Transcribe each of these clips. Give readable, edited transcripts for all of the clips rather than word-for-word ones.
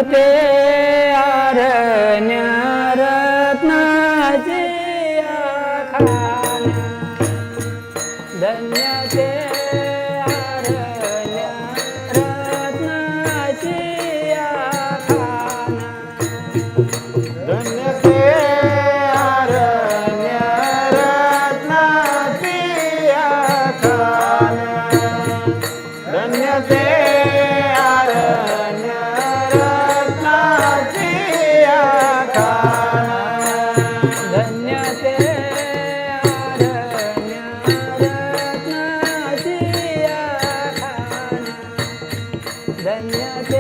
ते अरण्य रत्नाची आखाण धन्य ते अरण्य रत्नाची आखाण धन्य ते अरण्य रत्नाची आखाण धन्य ते अरण्य रत्नाची आखाण धन्य ते अरण्य रत्नाची आखाण धन्य ते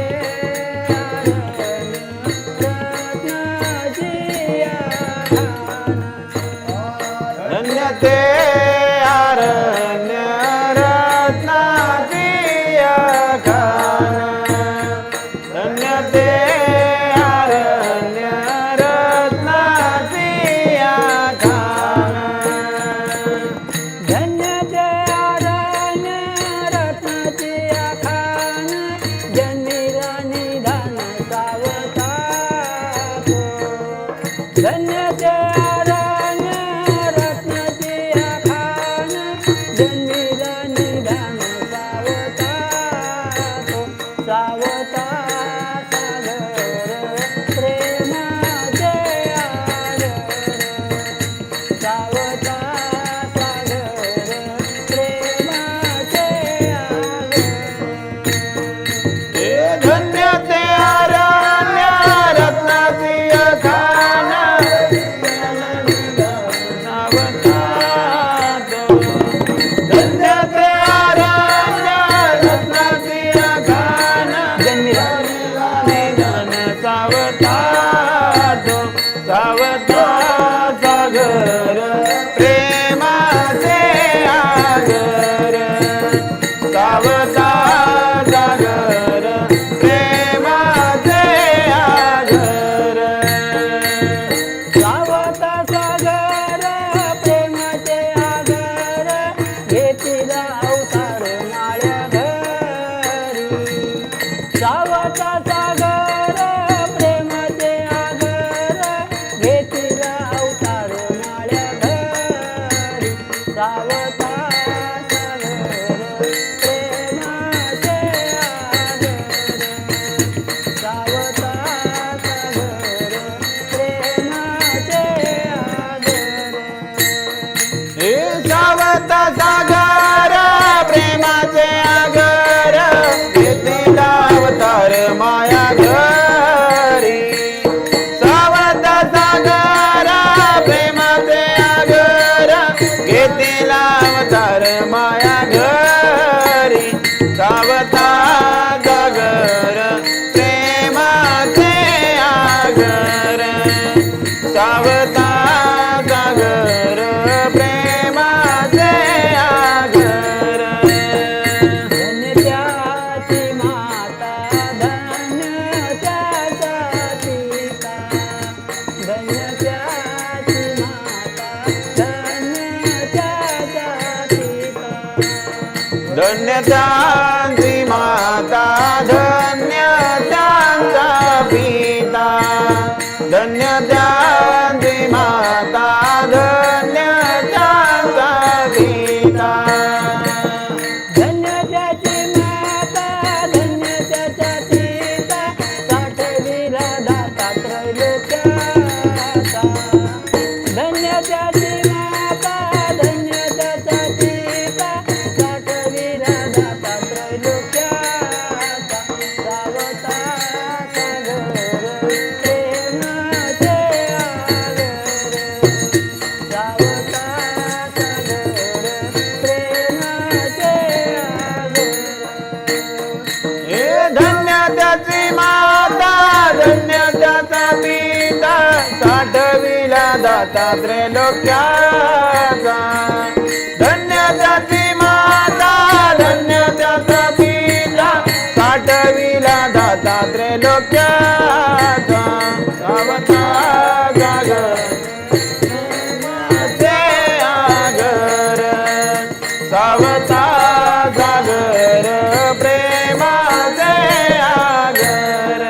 धन्य ते अरण्य रत्नाची आखाण धन्य ते अरण्य रत्नाची आखाण धन्य ते अरण्य रत्नाची आखाण जन्मिरा निधान सावता धन्य ते अरण्य रत्नाची आखाण जन्मिरा निधान सावता सावता सागर प्रेमाचे आगर सावता सागर प्रेमाचे आगर हे धन्य ते अरण्य रत्नाची आखाण धन्य ते अरण्य रत्नाची आखाण जन्मिरा निधन सावता सावता सागर प्रेमाचे आगर सावता सागर प्रेमाचे आगर सावता सागर प्रेमाचे आगर घेतीला अवतार माळ्या घरी सावता सागर प्रेमाचे आगर घेतीला अवतार माळ्या घरी सावता सागर प्रेमाचे आगर सावता सागर प्रेमाचे आगर हे सावता सागर प्रेमाचे आगर घेतीला अवतार माया घरी सावता सागर प्रेमाचे आगर घेतीला अवतार माया घरी सावता सागर प्रेमाचे आगर सावता सागर प्रेमाचे आगर धन्य त्याची माता धन्य त्याचा पिता धन्य त्याची माता धन्य त्याचा पिता धन्य त्यांची माता धन्य त्यांचा पिता धन्य त्यांची माता धन्य त्यांचा पिता धन्य त्याची माता धन्य त्याचा पिता साठविला दाता त्रैलोक्याचा धन्य त्याची माता धन्य त्याचा पिता साठविला दाता त्रैलोक्याचा सावता सागर प्रेमाचे आगर सावता सागर प्रेमाचे आगर हे धन्य त्याची माता धन्य त्याचा पिता साठविला दाता त्रैलोक्याचा धन्य त्याची माता धन्य त्याचा पिता साठविला दाता त्रैलोक्याचा सावता जागर प्रेमाचे आगर सावता जागर प्रेमाचे आगर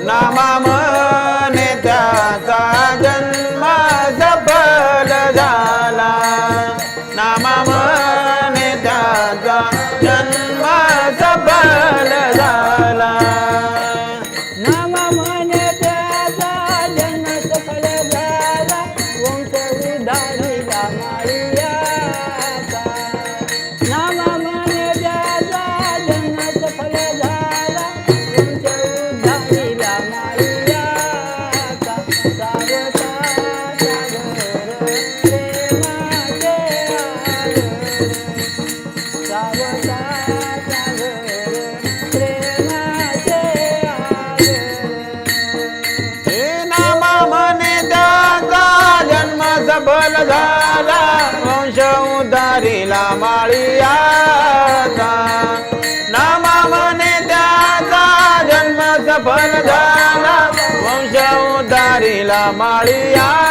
नामा म्हणे त्याचा जन्म सफल झाला नामा म्हणे त्याचा जन्म सफल झाला नाम म्हणे त्याचा जन्म सफल झाला वंश उधारीला माळियाचा नाम म्हणे त्याचा जन्म सफल झाला वंश उधारीला माळियाचा सावता सागर प्रेमाचे आगर सावता सागर प्रेमाचे आगर हे नामा म्हणे त्याचा जन्म सफल झाला वंश उधारीला माळियाचा नामा म्हणे त्याचा जन्म सफल झाला वंश उधारीला माळिया